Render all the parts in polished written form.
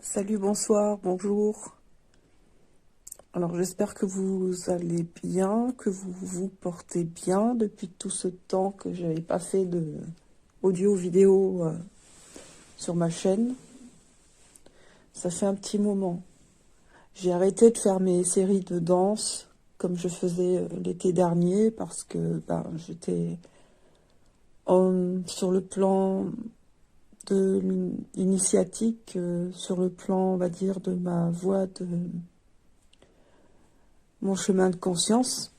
Salut, bonsoir, bonjour. Alors j'espère que vous allez bien, que vous vous portez bien depuis tout ce temps que je n'avais pas fait de audio vidéo sur ma chaîne. Ça fait un petit moment. J'ai arrêté de faire mes séries de danse comme je faisais l'été dernier parce que j'étais sur le plan de l'initiatique, sur le plan, on va dire, de ma voie de mon chemin de conscience.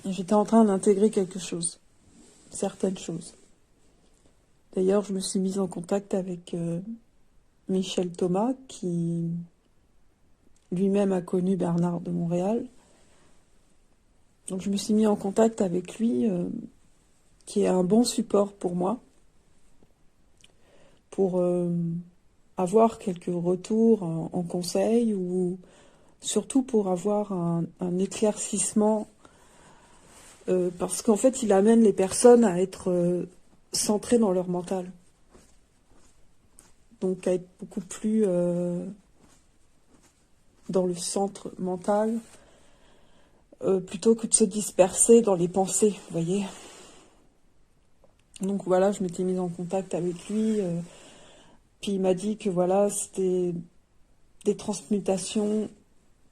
J'étais en train d'intégrer quelque chose, certaines choses. D'ailleurs, je me suis mise en contact avec Michel Thomas, qui lui-même a connu Bernard de Montréal. Donc je me suis mis en contact avec lui, qui est un bon support pour moi, pour avoir quelques retours en conseil, ou surtout pour avoir un éclaircissement, parce qu'en fait, il amène les personnes à être centrées dans leur mental. Donc à être beaucoup plus dans le centre mental, plutôt que de se disperser dans les pensées, vous voyez. Donc voilà, je m'étais mise en contact avec lui, puis il m'a dit que voilà, c'était des transmutations,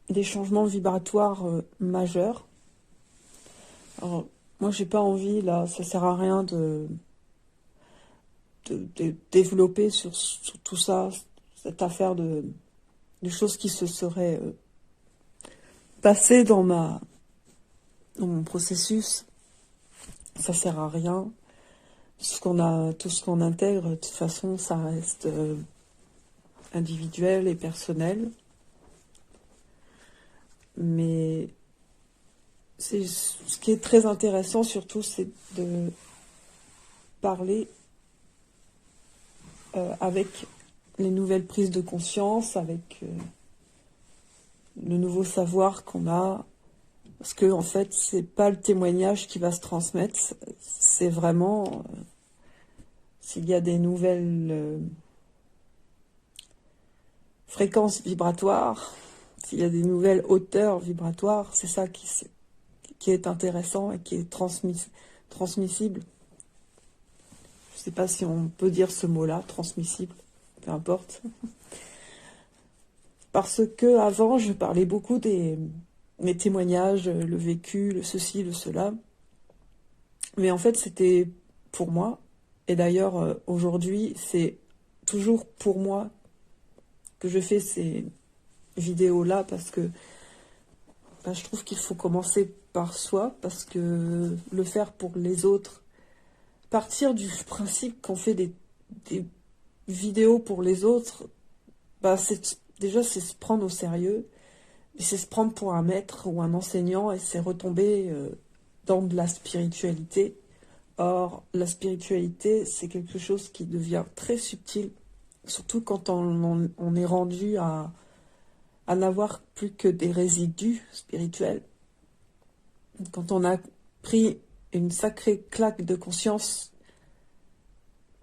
des changements vibratoires majeurs. Alors, moi j'ai pas envie, là, ça sert à rien de développer sur tout ça, cette affaire de choses qui se seraient passées dans mon processus. Ça sert à rien. Tout ce qu'on intègre, de toute façon, ça reste individuel et personnel. Mais ce qui est très intéressant surtout, c'est de parler avec les nouvelles prises de conscience, avec le nouveau savoir qu'on a. Parce que en fait, c'est pas le témoignage qui va se transmettre, c'est vraiment s'il y a des nouvelles fréquences vibratoires, s'il y a des nouvelles hauteurs vibratoires, c'est ça qui est intéressant et qui est transmissible. Je ne sais pas si on peut dire ce mot-là, transmissible, peu importe. Parce que avant, je parlais beaucoup mes témoignages, le vécu, le ceci, le cela. Mais en fait, c'était pour moi. Et d'ailleurs, aujourd'hui, c'est toujours pour moi que je fais ces vidéos-là, parce que je trouve qu'il faut commencer par soi, parce que le faire pour les autres, partir du principe qu'on fait des vidéos pour les autres, déjà c'est se prendre au sérieux, et c'est se prendre pour un maître ou un enseignant, et c'est retomber dans de la spiritualité. Or, la spiritualité, c'est quelque chose qui devient très subtil, surtout quand on est rendu à n'avoir plus que des résidus spirituels. Quand on a pris une sacrée claque de conscience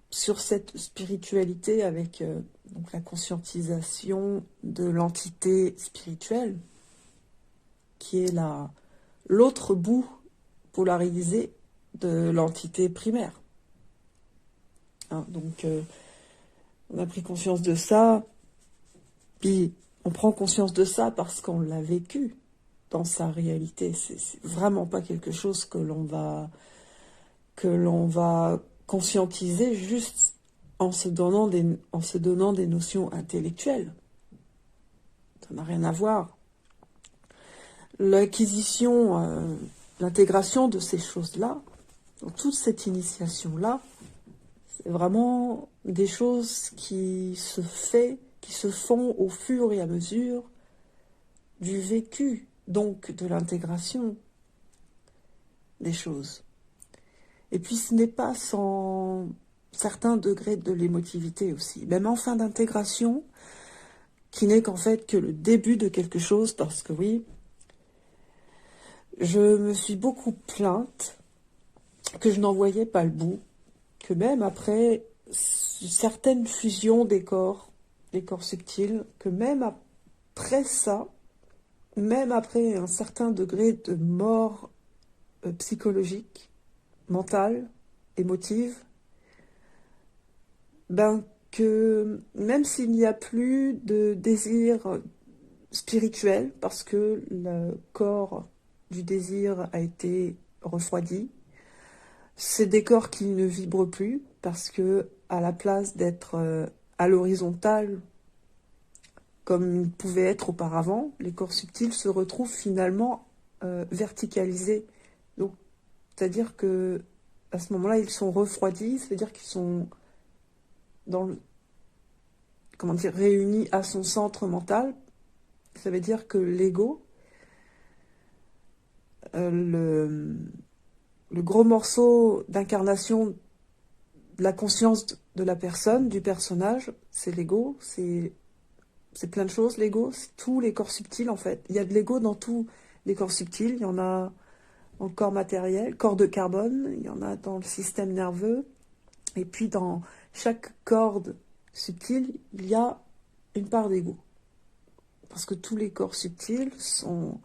sur cette spiritualité, avec donc la conscientisation de l'entité spirituelle, qui est l'autre bout polarisé de l'entité primaire. Hein, donc, on a pris conscience de ça, puis on prend conscience de ça parce qu'on l'a vécu dans sa réalité. C'est vraiment pas quelque chose que l'on va conscientiser juste en se donnant des notions intellectuelles. Ça n'a rien à voir. L'acquisition, l'intégration de ces choses-là, donc toute cette initiation-là, c'est vraiment des choses qui se font au fur et à mesure du vécu, donc de l'intégration des choses. Et puis ce n'est pas sans certains degrés de l'émotivité aussi, même en fin d'intégration, qui n'est qu'en fait que le début de quelque chose, parce que oui, je me suis beaucoup plainte que je n'en voyais pas le bout, que même après certaines fusions des corps, les corps subtils, que même après ça, même après un certain degré de mort psychologique, mentale, émotive, ben que même s'il n'y a plus de désir spirituel, parce que le corps du désir a été refroidi, c'est des corps qui ne vibrent plus, parce que à la place d'être à l'horizontale, comme ils pouvaient être auparavant, les corps subtils se retrouvent finalement verticalisés. Donc, c'est-à-dire que à ce moment-là, ils sont refroidis, c'est-à-dire qu'ils sont dans le, comment dire, réunis à son centre mental. Ça veut dire que l'ego, le, le gros morceau d'incarnation de la conscience de la personne, du personnage, c'est l'ego, c'est plein de choses, l'ego, c'est tous les corps subtils en fait. Il y a de l'ego dans tous les corps subtils, il y en a dans le corps matériel, corps de carbone, il y en a dans le système nerveux, et puis dans chaque corde subtile, il y a une part d'ego. Parce que tous les corps subtils sont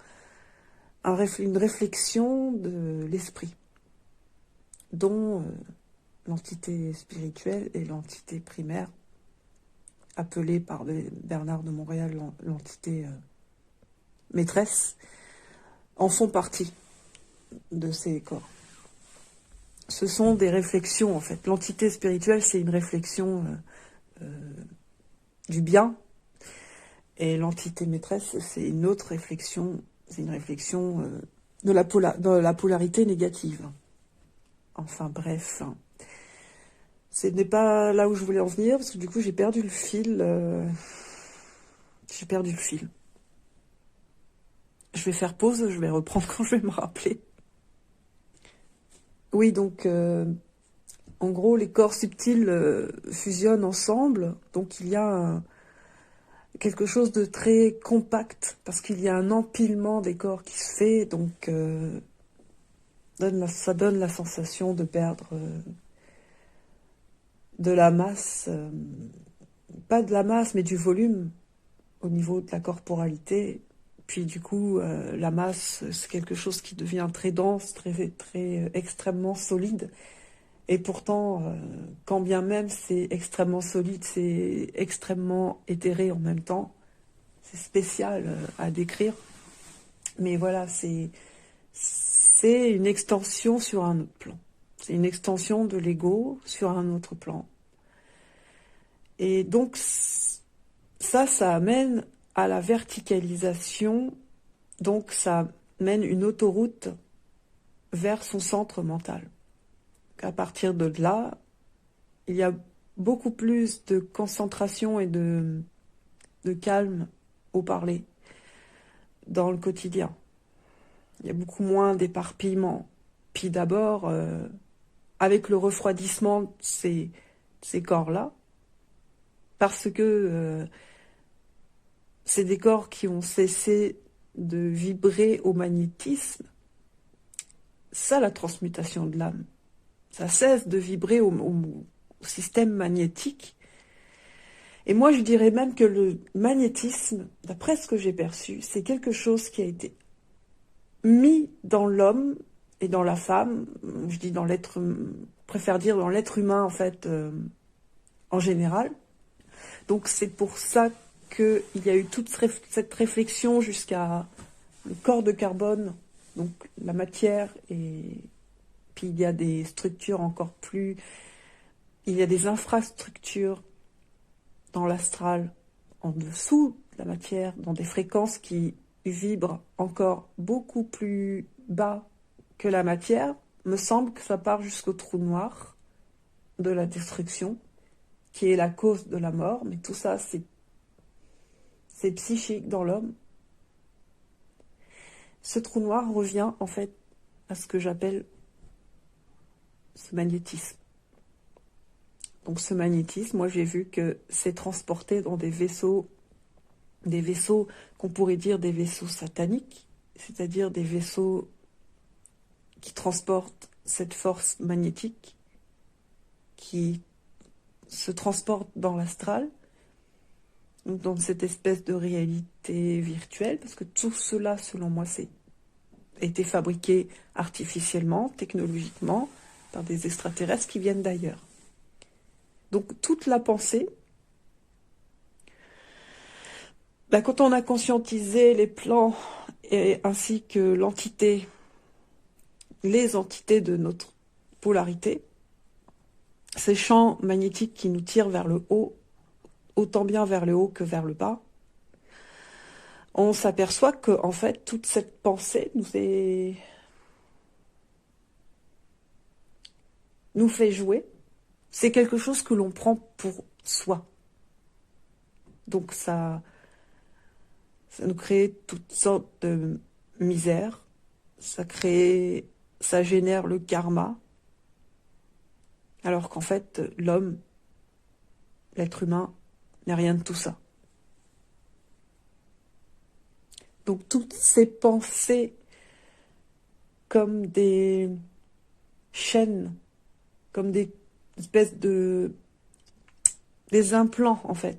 une réflexion de l'esprit, dont l'entité spirituelle et l'entité primaire, appelée par Bernard de Montréal l'entité maîtresse, en font partie de ces corps. Ce sont des réflexions en fait. L'entité spirituelle, c'est une réflexion du bien, et l'entité maîtresse, c'est une autre réflexion, c'est une réflexion de la polarité négative. Enfin bref, ce n'est pas là où je voulais en venir, parce que du coup j'ai perdu le fil. J'ai perdu le fil. Je vais faire pause, je vais reprendre quand je vais me rappeler. Oui, donc en gros les corps subtils fusionnent ensemble, donc il y a quelque chose de très compact, parce qu'il y a un empilement des corps qui se fait, donc ça donne la sensation de perdre de la masse, pas de la masse, mais du volume au niveau de la corporalité. Puis du coup, la masse, c'est quelque chose qui devient très dense, très extrêmement solide. Et pourtant, quand bien même c'est extrêmement solide, c'est extrêmement éthéré en même temps. C'est spécial à décrire. Mais voilà, c'est une extension sur un autre plan. C'est une extension de l'ego sur un autre plan. Et donc, ça amène à la verticalisation, donc ça mène une autoroute vers son centre mental. À partir de là, il y a beaucoup plus de concentration et de calme au parler dans le quotidien. Il y a beaucoup moins d'éparpillement. Puis d'abord, avec le refroidissement de ces corps-là, parce que c'est des corps qui ont cessé de vibrer au magnétisme, ça la transmutation de l'âme. Ça cesse de vibrer au système magnétique. Et moi je dirais même que le magnétisme, d'après ce que j'ai perçu, c'est quelque chose qui a été mis dans l'homme et dans la femme, je dis dans l'être, préfère dire dans l'être humain en fait, en général. Donc c'est pour ça qu'il y a eu toute cette réflexion jusqu'à le corps de carbone, donc la matière, et puis il y a des structures encore plus, il y a des infrastructures dans l'astral, en dessous de la matière, dans des fréquences qui vibrent encore beaucoup plus bas que la matière. Me semble que ça part jusqu'au trou noir de la destruction, qui est la cause de la mort, mais tout ça, c'est psychique dans l'homme. Ce trou noir revient en fait à ce que j'appelle ce magnétisme. Donc ce magnétisme, moi j'ai vu que c'est transporté dans des vaisseaux qu'on pourrait dire des vaisseaux sataniques, c'est-à-dire des vaisseaux qui transportent cette force magnétique, qui se transporte dans l'astral. Donc, dans cette espèce de réalité virtuelle, parce que tout cela, selon moi, c'est été fabriqué artificiellement, technologiquement, par des extraterrestres qui viennent d'ailleurs. Donc toute la pensée, quand on a conscientisé les plans ainsi que l'entité, les entités de notre polarité, ces champs magnétiques qui nous tirent vers le haut, autant bien vers le haut que vers le bas, on s'aperçoit que en fait toute cette pensée nous fait jouer. C'est quelque chose que l'on prend pour soi. Donc ça nous crée toutes sortes de misères, ça génère le karma, alors qu'en fait, l'homme, l'être humain, n'est rien de tout ça. Donc toutes ces pensées comme des chaînes, comme des espèces des implants en fait.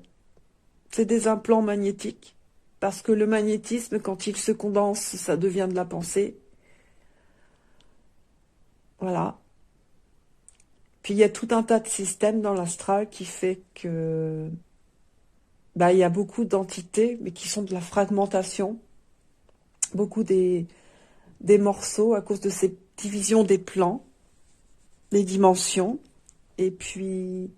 C'est des implants magnétiques, parce que le magnétisme, quand il se condense, ça devient de la pensée. Voilà. Puis il y a tout un tas de systèmes dans l'astral qui fait que il y a beaucoup d'entités, mais qui sont de la fragmentation. Beaucoup des morceaux à cause de ces divisions des plans, des dimensions. Et puis,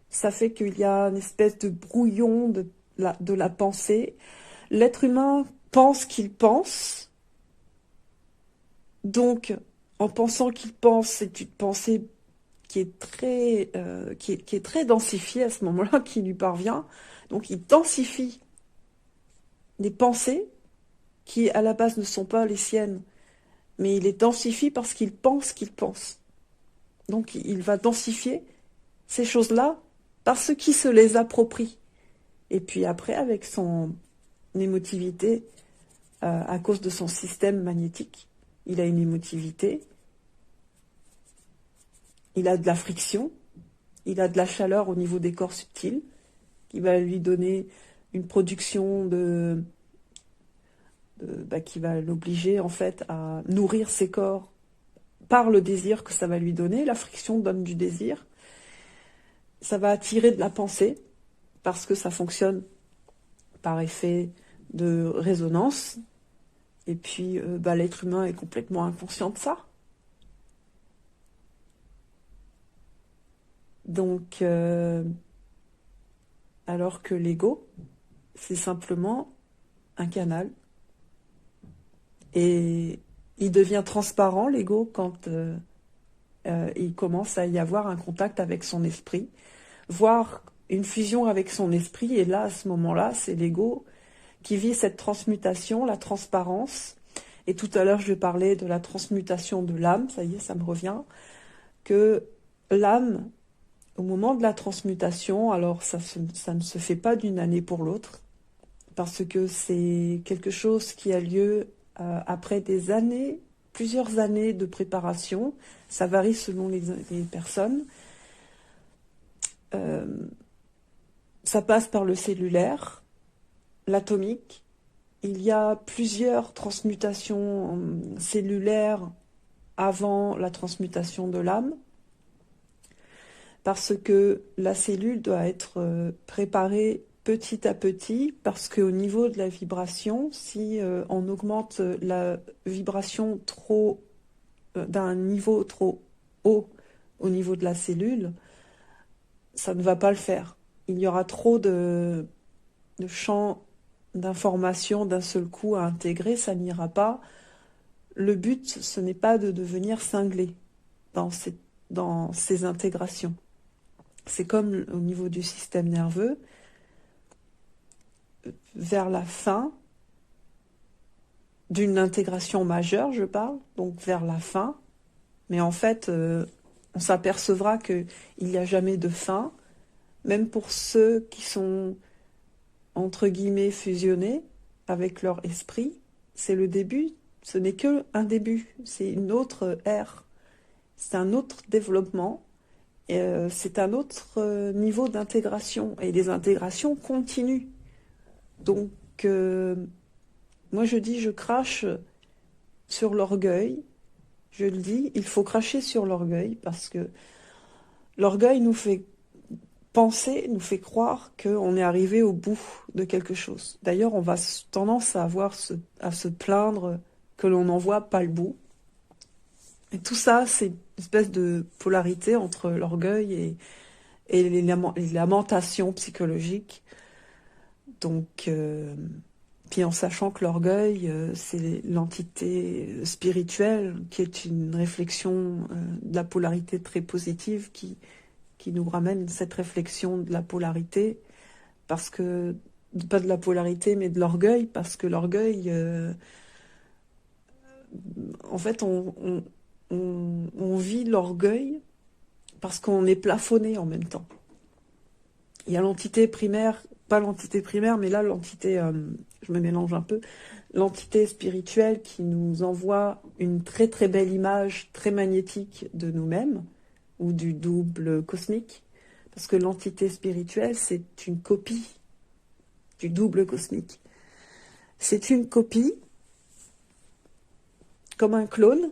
ça fait qu'il y a une espèce de brouillon de la pensée. L'être humain pense qu'il pense. Donc, en pensant qu'il pense, c'est une pensée qui est qui est très densifiée à ce moment-là, qui lui parvient. Donc, il densifie des pensées qui, à la base, ne sont pas les siennes. Mais il les densifie parce qu'il pense qu'il pense. Donc, il va densifier ces choses-là parce qu'il se les approprie. Et puis après, avec son émotivité, à cause de son système magnétique, il a une émotivité, il a de la friction, il a de la chaleur au niveau des corps subtils, qui va lui donner une production qui va l'obliger en fait à nourrir ses corps par le désir que ça va lui donner. La friction donne du désir. Ça va attirer de la pensée, parce que ça fonctionne par effet de résonance. Et puis, l'être humain est complètement inconscient de ça. Donc, alors que l'ego, c'est simplement un canal. Et il devient transparent, l'ego, quand il commence à y avoir un contact avec son esprit, voire une fusion avec son esprit. Et là, à ce moment-là, c'est l'ego qui vit cette transmutation, la transparence. Et tout à l'heure, je parlais de la transmutation de l'âme, ça y est, ça me revient, que l'âme, au moment de la transmutation, alors ça ne se fait pas d'une année pour l'autre, parce que c'est quelque chose qui a lieu après des années, plusieurs années de préparation. Ça varie selon les personnes. Ça passe par le cellulaire, l'atomique. Il y a plusieurs transmutations cellulaires avant la transmutation de l'âme, parce que la cellule doit être préparée petit à petit, parce qu'au niveau de la vibration, si on augmente la vibration d'un niveau trop haut au niveau de la cellule, ça ne va pas le faire. Il y aura trop de champs d'informations d'un seul coup à intégrer, ça n'ira pas. Le but, ce n'est pas de devenir cinglé dans ces intégrations. C'est comme au niveau du système nerveux, vers la fin d'une intégration majeure, je parle, donc vers la fin, mais en fait, on s'apercevra qu'il n'y a jamais de fin, même pour ceux qui sont, entre guillemets, fusionnés avec leur esprit. C'est le début, ce n'est qu'un début, c'est une autre ère, c'est un autre développement, et c'est un autre niveau d'intégration, et les intégrations continuent. Donc, moi je dis, je crache sur l'orgueil. Je le dis, il faut cracher sur l'orgueil parce que l'orgueil nous fait penser, nous fait croire qu'on est arrivé au bout de quelque chose. D'ailleurs, on va tendance à se plaindre que l'on n'en voit pas le bout. Et tout ça, c'est une espèce de polarité entre l'orgueil et les lamentations psychologiques. Donc, puis en sachant que l'orgueil, c'est l'entité spirituelle qui est une réflexion de la polarité très positive qui nous ramène cette réflexion de la polarité, parce que, pas de la polarité, mais de l'orgueil, parce que l'orgueil, en fait, on vit l'orgueil parce qu'on est plafonné en même temps. Il y a l'entité primaire, pas l'entité primaire, mais là l'entité, je me mélange un peu, l'entité spirituelle qui nous envoie une très très belle image, très magnétique de nous-mêmes, ou du double cosmique, parce que l'entité spirituelle, c'est une copie du double cosmique. C'est une copie, comme un clone,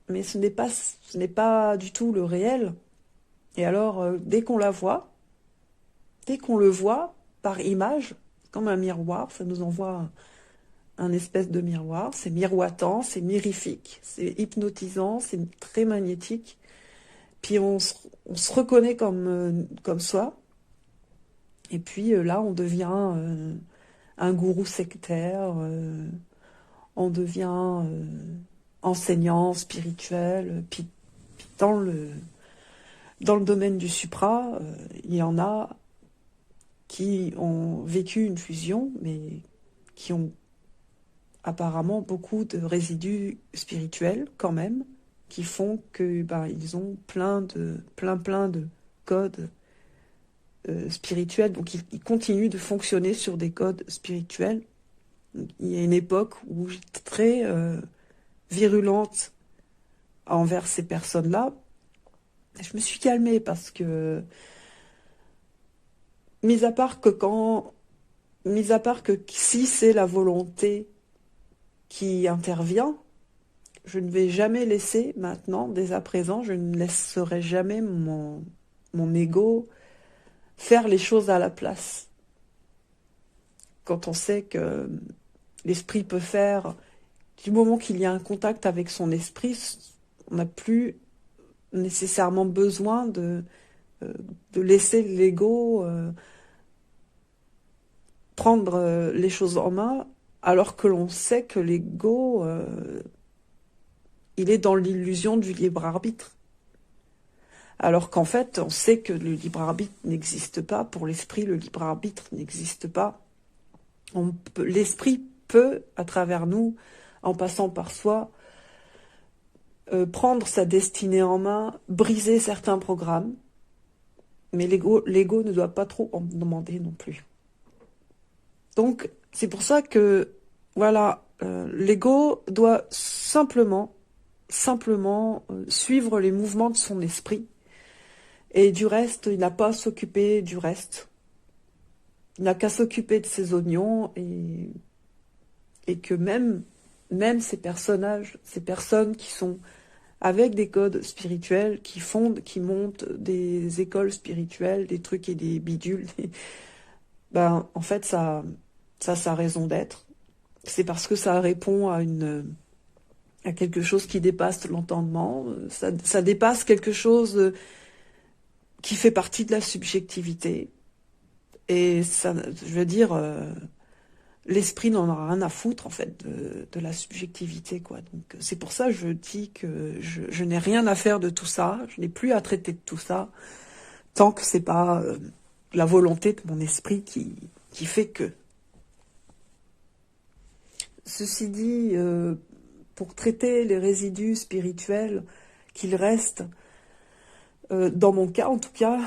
mais ce n'est pas du tout le réel. Et alors, dès qu'on la voit, dès qu'on le voit par image, comme un miroir, ça nous envoie un espèce de miroir, c'est miroitant, c'est mirifique, c'est hypnotisant, c'est très magnétique. Puis on se reconnaît comme soi. Et puis là, on devient un gourou sectaire, on devient enseignant spirituel. Puis dans le domaine du supra, il y en a qui ont vécu une fusion, mais qui ont apparemment beaucoup de résidus spirituels quand même, qui font que ils ont plein de codes spirituels, donc ils continuent de fonctionner sur des codes spirituels. Il y a une époque où j'étais très virulente envers ces personnes-là. Je me suis calmée parce que, mis à part que si c'est la volonté qui intervient, je ne vais jamais laisser maintenant, dès à présent, je ne laisserai jamais mon ego faire les choses à la place. Quand on sait que l'esprit peut faire, du moment qu'il y a un contact avec son esprit, on n'a plus nécessairement besoin de laisser l'ego prendre les choses en main, alors que l'on sait que l'ego, il est dans l'illusion du libre arbitre. Alors qu'en fait, on sait que le libre arbitre n'existe pas. Pour l'esprit, le libre arbitre n'existe pas. L'esprit peut, à travers nous, en passant par soi, prendre sa destinée en main, briser certains programmes, mais l'ego ne doit pas trop en demander non plus. Donc, c'est pour ça que, voilà, l'ego doit simplement suivre les mouvements de son esprit, et du reste, il n'a pas à s'occuper du reste. Il n'a qu'à s'occuper de ses oignons, et que même ces personnages, ces personnes qui sont avec des codes spirituels, qui montent des écoles spirituelles, des trucs et des bidules, en fait, ça a sa raison d'être. C'est parce que ça répond à quelque chose qui dépasse l'entendement, ça dépasse quelque chose qui fait partie de la subjectivité. Et ça, je veux dire, l'esprit n'en a rien à foutre, en fait, de la subjectivité, quoi. Donc, c'est pour ça que je dis que je n'ai rien à faire de tout ça, je n'ai plus à traiter de tout ça, tant que c'est pas la volonté de mon esprit qui fait que. Ceci dit, pour traiter les résidus spirituels qu'il reste, dans mon cas en tout cas,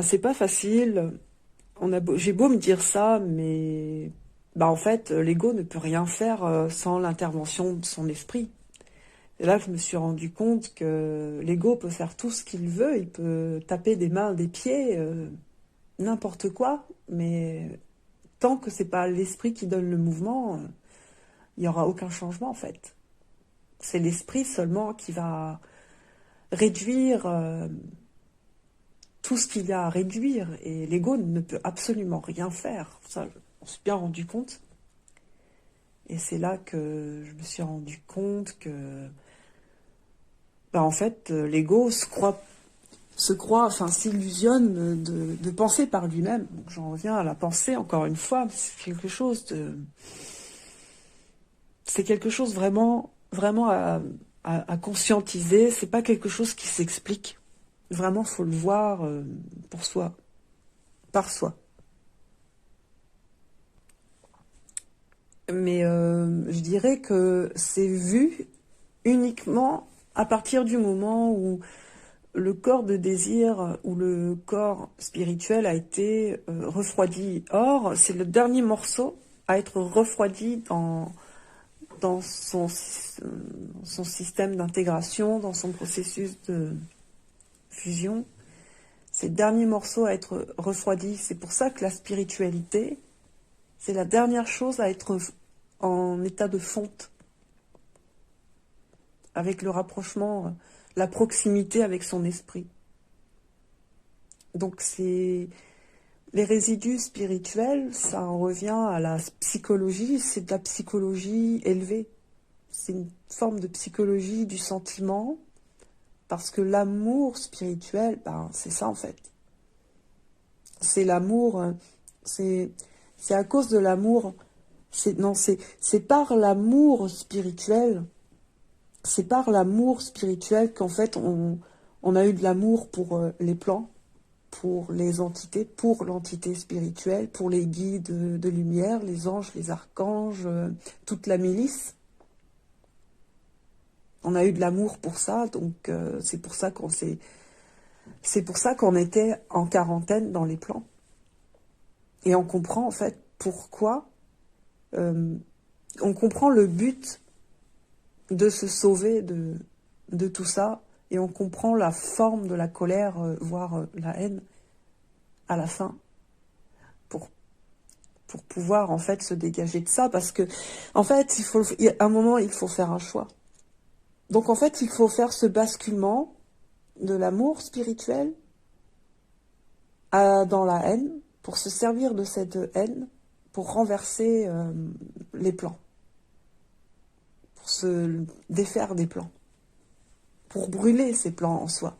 c'est pas facile. J'ai beau me dire ça, mais en fait, l'ego ne peut rien faire sans l'intervention de son esprit. Et là, je me suis rendu compte que l'ego peut faire tout ce qu'il veut, il peut taper des mains, des pieds, n'importe quoi, mais tant que c'est pas l'esprit qui donne le mouvement, il n'y aura aucun changement en fait. C'est l'esprit seulement qui va réduire tout ce qu'il y a à réduire, et l'ego ne peut absolument rien faire. Ça, on s'est bien rendu compte. Et c'est là que je me suis rendu compte que, en fait, l'ego s'illusionne de penser par lui-même. Donc, j'en reviens à la pensée, encore une fois, c'est quelque chose vraiment, vraiment à conscientiser. C'est pas quelque chose qui s'explique. Vraiment, faut le voir pour soi, par soi. Mais je dirais que c'est vu uniquement à partir du moment où le corps de désir ou le corps spirituel a été refroidi. Or, c'est le dernier morceau à être refroidi dans son système d'intégration, dans son processus de fusion. C'est le dernier morceau à être refroidi. C'est pour ça que la spiritualité, c'est la dernière chose à être en état de fonte, avec le rapprochement, la proximité avec son esprit. Donc c'est les résidus spirituels, ça en revient à la psychologie, c'est de la psychologie élevée. C'est une forme de psychologie du sentiment, parce que l'amour spirituel, c'est ça en fait. C'est l'amour, c'est à cause de l'amour, c'est par l'amour spirituel, qu'en fait on a eu de l'amour pour les plans, pour les entités, pour l'entité spirituelle, pour les guides de lumière, les anges, les archanges, toute la milice. On a eu de l'amour pour ça, donc c'est pour ça qu'on était en quarantaine dans les plans. Et on comprend en fait pourquoi, on comprend le but de se sauver de tout ça, et on comprend la forme de la colère, voire la haine, à la fin, pour pouvoir en fait se dégager de ça, parce que en fait, à un moment, il faut faire un choix. Donc en fait, il faut faire ce basculement de l'amour spirituel dans la haine, pour se servir de cette haine, pour renverser les plans, pour se défaire des plans, pour brûler ces plans en soi.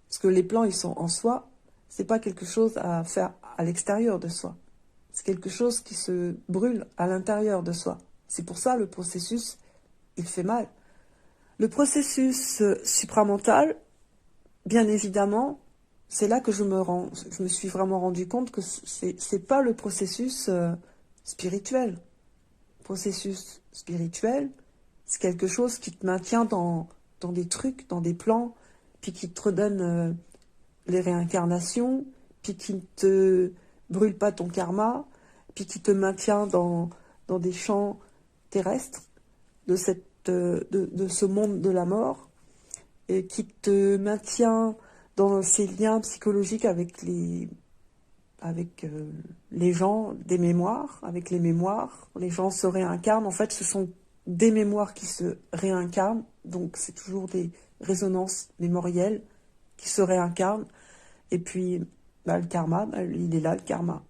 Parce que les plans, ils sont en soi, c'est pas quelque chose à faire à l'extérieur de soi. C'est quelque chose qui se brûle à l'intérieur de soi. C'est pour ça le processus, il fait mal. Le processus supramental, bien évidemment, c'est là que je me suis vraiment rendu compte que c'est pas le processus spirituel. Le processus spirituel, c'est quelque chose qui te maintient dans des trucs, dans des plans, puis qui te redonne les réincarnations, puis qui ne te brûle pas ton karma, puis qui te maintient dans des champs terrestres de ce monde de la mort, et qui te maintient dans ces liens psychologiques avec les gens, des mémoires, avec les mémoires. Les gens se réincarnent. En fait, ce sont des mémoires qui se réincarnent. Donc, c'est toujours des résonances mémorielles qui se réincarnent. Et puis, le karma, il est là, le karma.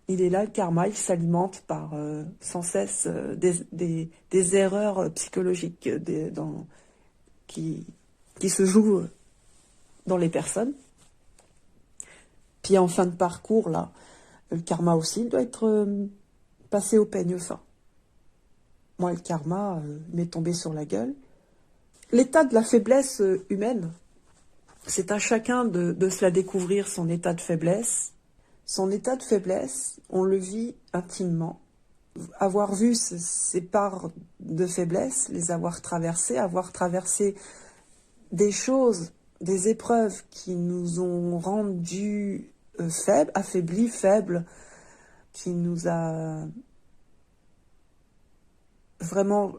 Il est là, le karma, il s'alimente par sans cesse des erreurs psychologiques qui se jouent dans les personnes. Puis en fin de parcours, là, le karma aussi, il doit être passé au peigne fin. Moi, le karma m'est tombé sur la gueule. L'état de la faiblesse humaine, c'est à chacun de se la découvrir, son état de faiblesse. Son état de faiblesse, on le vit intimement. Avoir vu ces parts de faiblesse, les avoir traversé des choses, des épreuves qui nous ont rendus faibles, affaiblis, faibles, qui nous a vraiment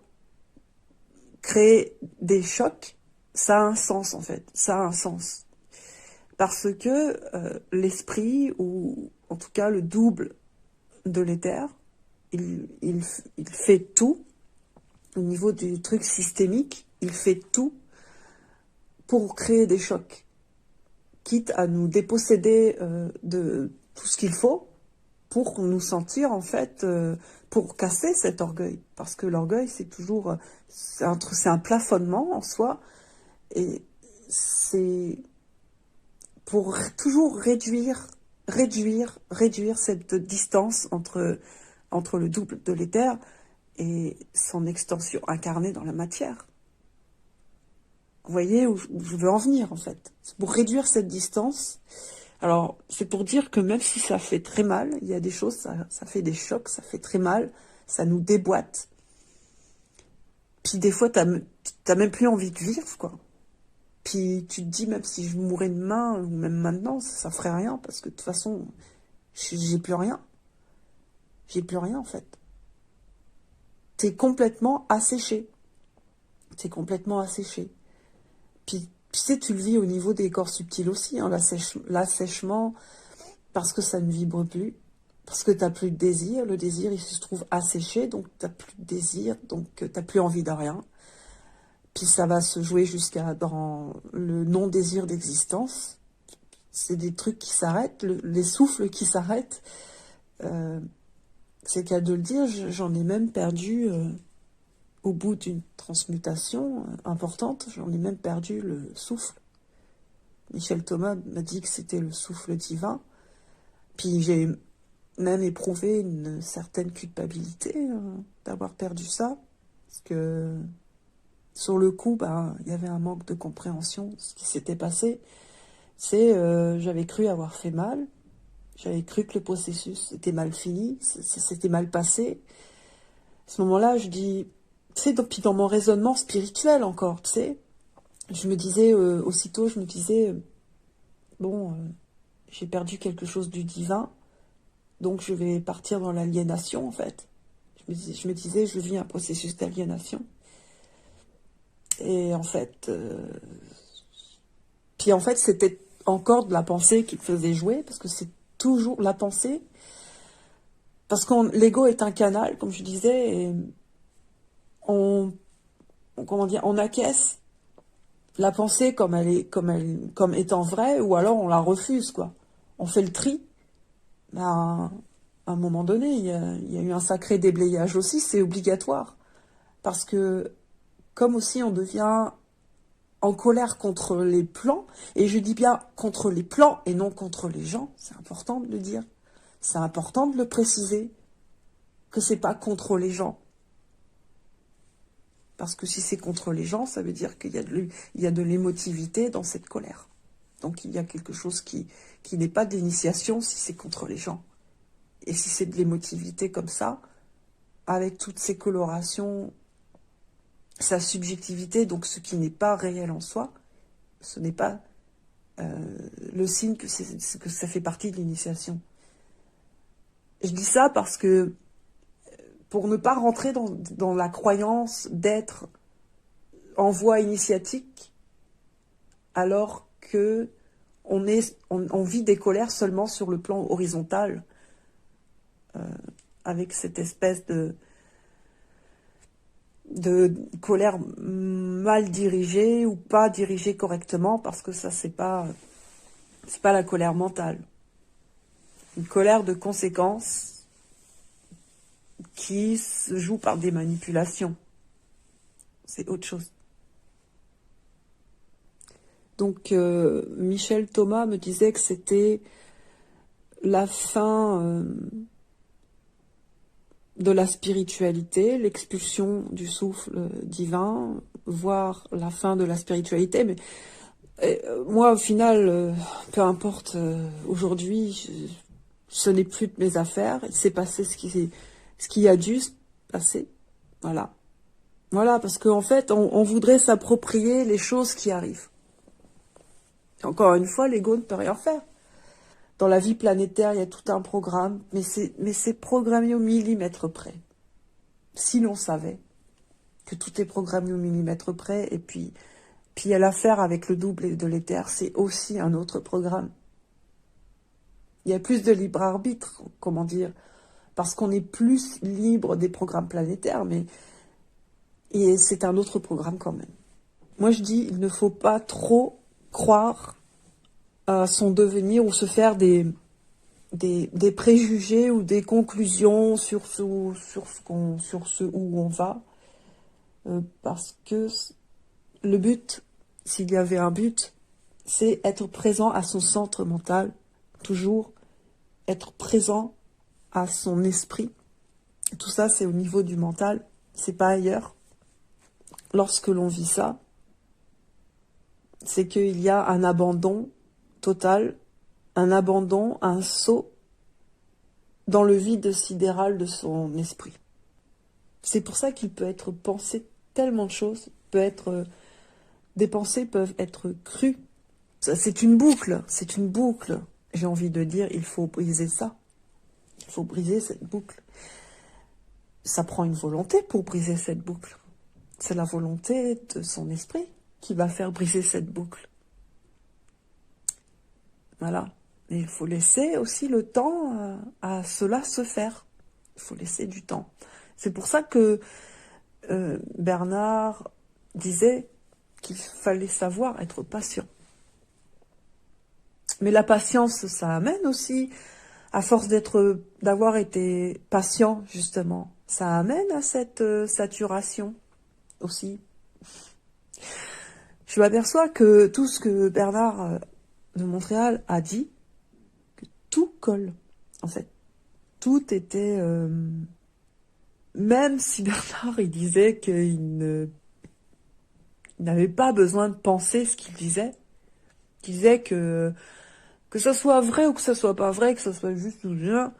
créé des chocs, ça a un sens en fait, ça a un sens. Parce que l'esprit ou en tout cas le double de l'éther, il fait tout, au niveau du truc systémique, il fait tout pour créer des chocs, quitte à nous déposséder de tout ce qu'il faut pour nous sentir, en fait, pour casser cet orgueil. Parce que l'orgueil, c'est toujours, c'est un plafonnement en soi, et c'est pour toujours réduire cette distance entre le double de l'éther et son extension incarnée dans la matière. Vous voyez où je veux en venir, en fait. C'est pour réduire cette distance. Alors, c'est pour dire que même si ça fait très mal, il y a des choses, ça fait des chocs, ça fait très mal, ça nous déboîte. Puis des fois, t'as même plus envie de vivre, quoi. Puis tu te dis, même si je mourais demain, ou même maintenant, ça ferait rien, parce que de toute façon, j'ai plus rien. J'ai plus rien, en fait. T'es complètement asséché. T'es complètement asséché. Puis, tu sais, tu le vis au niveau des corps subtils aussi, hein, l'assèchement, parce que ça ne vibre plus, parce que t'as plus de désir. Le désir, il se trouve asséché, donc t'as plus de désir, donc t'as plus envie de rien. Puis ça va se jouer jusqu'à dans le non-désir d'existence. C'est des trucs qui s'arrêtent, les souffles qui s'arrêtent. C'est qu'à de le dire, j'en ai même perdu, au bout d'une transmutation importante, j'en ai même perdu le souffle. Michel Thomas m'a dit que c'était le souffle divin. Puis j'ai même éprouvé une certaine culpabilité d'avoir perdu ça. Parce que sur le coup, il y avait un manque de compréhension de ce qui s'était passé. J'avais cru avoir fait mal. J'avais cru que le processus était mal fini, c'était mal passé. À ce moment-là, je dis, tu sais, puis dans mon raisonnement spirituel encore, tu sais, je me disais, aussitôt, je me disais, bon, j'ai perdu quelque chose du divin, donc je vais partir dans l'aliénation, en fait. Je me disais, je vis un processus d'aliénation. Et en fait, puis en fait, c'était encore de la pensée qui me faisait jouer, parce que c'est toujours la pensée. Parce que l'ego est un canal, comme je disais, et on acquiesce la pensée comme étant vraie, ou alors on la refuse, quoi. On fait le tri. À un moment donné, il y a eu un sacré déblayage aussi, c'est obligatoire. Parce que, comme aussi on devient en colère contre les plans, et je dis bien contre les plans et non contre les gens, c'est important de le dire, c'est important de le préciser, que c'est pas contre les gens. Parce que si c'est contre les gens, ça veut dire qu'il y a de l'émotivité dans cette colère. Donc il y a quelque chose qui n'est pas d'initiation si c'est contre les gens. Et si c'est de l'émotivité comme ça, avec toutes ces colorations, sa subjectivité, donc ce qui n'est pas réel en soi, ce n'est pas le signe que ça fait partie de l'initiation. Je dis ça parce que, pour ne pas rentrer dans la croyance d'être en voie initiatique, alors que on vit des colères seulement sur le plan horizontal, avec cette espèce de colère mal dirigée ou pas dirigée correctement, parce que ça, c'est pas la colère mentale. Une colère de conséquence qui se joue par des manipulations. C'est autre chose. Donc, Michel Thomas me disait que c'était la fin de la spiritualité, l'expulsion du souffle divin, voire la fin de la spiritualité. Mais moi, au final, peu importe, aujourd'hui, ce n'est plus de mes affaires. Il s'est passé ce qui a dû se passer. Voilà. Voilà, parce qu'en fait, on voudrait s'approprier les choses qui arrivent. Encore une fois, l'ego ne peut rien faire. Dans la vie planétaire, il y a tout un programme, mais c'est programmé au millimètre près. Si l'on savait que tout est programmé au millimètre près, et puis il y a l'affaire avec le double de l'éther, c'est aussi un autre programme. Il y a plus de libre arbitre, comment dire, parce qu'on est plus libre des programmes planétaires, mais et c'est un autre programme quand même. Moi je dis, il ne faut pas trop croire à son devenir ou se faire des préjugés ou des conclusions sur ce où on va, parce que le but, s'il y avait un but, c'est être présent à son centre mental, toujours être présent à son esprit. Tout ça, c'est au niveau du mental, c'est pas ailleurs. Lorsque l'on vit ça, c'est qu'il y a un abandon total, un abandon, un saut dans le vide sidéral de son esprit. C'est pour ça qu'il peut être pensé tellement de choses, des pensées peuvent être crues. C'est une boucle, c'est une boucle. J'ai envie de dire, il faut briser ça. Il faut briser cette boucle. Ça prend une volonté pour briser cette boucle. C'est la volonté de son esprit qui va faire briser cette boucle. Voilà. Et il faut laisser aussi le temps à cela se faire. Il faut laisser du temps. C'est pour ça que Bernard disait qu'il fallait savoir être patient. Mais la patience, ça amène aussi, à force d'avoir été patient, justement, ça amène à cette saturation aussi. Je m'aperçois que tout ce que Bernard de Montréal a dit, que tout colle, en fait. Tout était... même si Bernard, il disait il n'avait pas besoin de penser ce qu'il disait que ça soit vrai ou que ça soit pas vrai, que ça soit juste ou bien,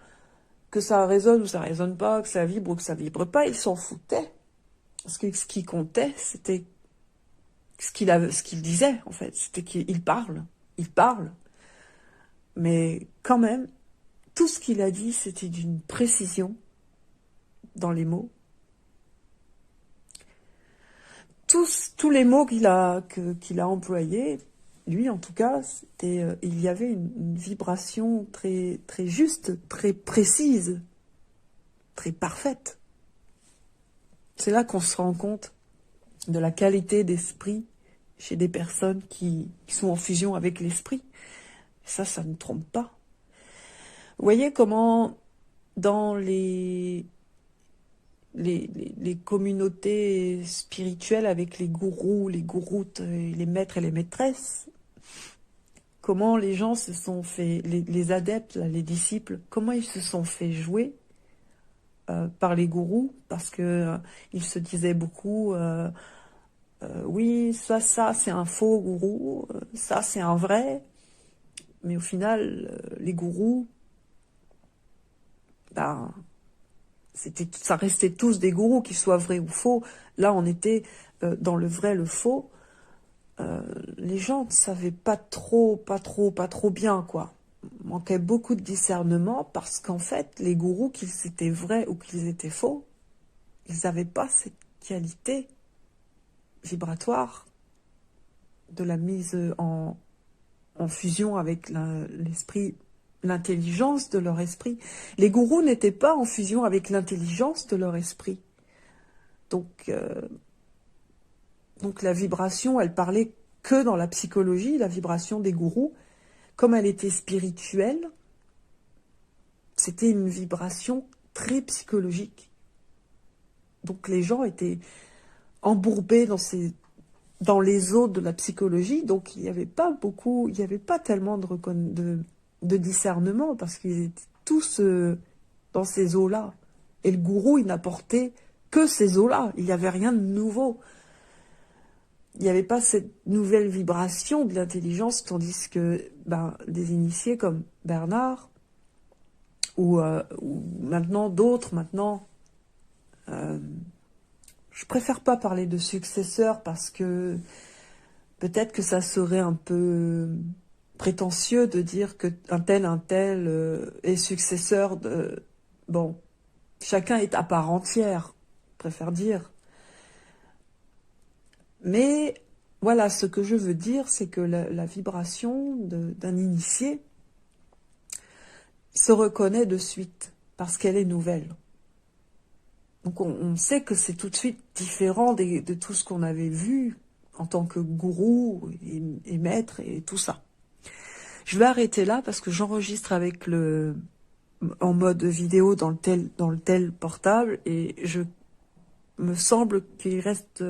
que ça résonne ou ça résonne pas, que ça vibre ou que ça vibre pas, il s'en foutait. Parce que ce qui comptait, c'était ce qu'il disait, en fait. C'était qu'il parle. Il parle. Mais quand même, tout ce qu'il a dit, c'était d'une précision dans les mots. Tous les mots qu'il a employés, lui en tout cas, il y avait une vibration très, très juste, très précise, très parfaite. C'est là qu'on se rend compte de la qualité d'esprit chez des personnes qui sont en fusion avec l'esprit. Ça ne trompe pas. Vous voyez comment dans les communautés spirituelles avec les gourous, les gouroutes, les maîtres et les maîtresses, comment les gens se sont fait, les adeptes, là, les disciples, comment ils se sont fait jouer par les gourous, parce que ils se disaient beaucoup oui, ça c'est un faux gourou, ça c'est un vrai, mais au final les gourous, ben ça restait tous des gourous, qu'ils soient vrais ou faux. Là on était dans le vrai, le faux. Les gens ne savaient pas trop bien, quoi. Manquait beaucoup de discernement parce qu'en fait, les gourous, qu'ils étaient vrais ou qu'ils étaient faux, ils n'avaient pas cette qualité vibratoire de la mise en fusion avec l'esprit, l'intelligence de leur esprit. Les gourous n'étaient pas en fusion avec l'intelligence de leur esprit. Donc la vibration, elle parlait que dans la psychologie, la vibration des gourous. Comme elle était spirituelle, c'était une vibration très psychologique. Donc les gens étaient embourbés dans les eaux de la psychologie, donc il n'y avait pas tellement de discernement, parce qu'ils étaient tous dans ces eaux-là. Et le gourou, il n'apportait que ces eaux-là, il n'y avait rien de nouveau. Il n'y avait pas cette nouvelle vibration de l'intelligence, tandis que des initiés comme Bernard, ou maintenant d'autres, je préfère pas parler de successeurs parce que peut-être que ça serait un peu prétentieux de dire que un tel est successeur de... Bon, chacun est à part entière, je préfère dire. Mais voilà, ce que je veux dire, c'est que la vibration d'un initié, se reconnaît de suite parce qu'elle est nouvelle. Donc on sait que c'est tout de suite différent de tout ce qu'on avait vu en tant que gourou et maître et tout ça. Je vais arrêter là parce que j'enregistre avec en mode vidéo dans le tel portable et me semble qu'il reste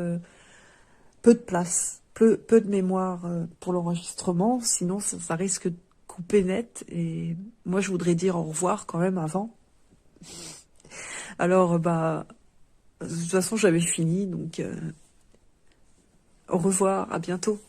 peu de place, peu de mémoire pour l'enregistrement, sinon ça risque de couper net et moi je voudrais dire au revoir quand même avant. Alors bah de toute façon j'avais fini donc au revoir, à bientôt.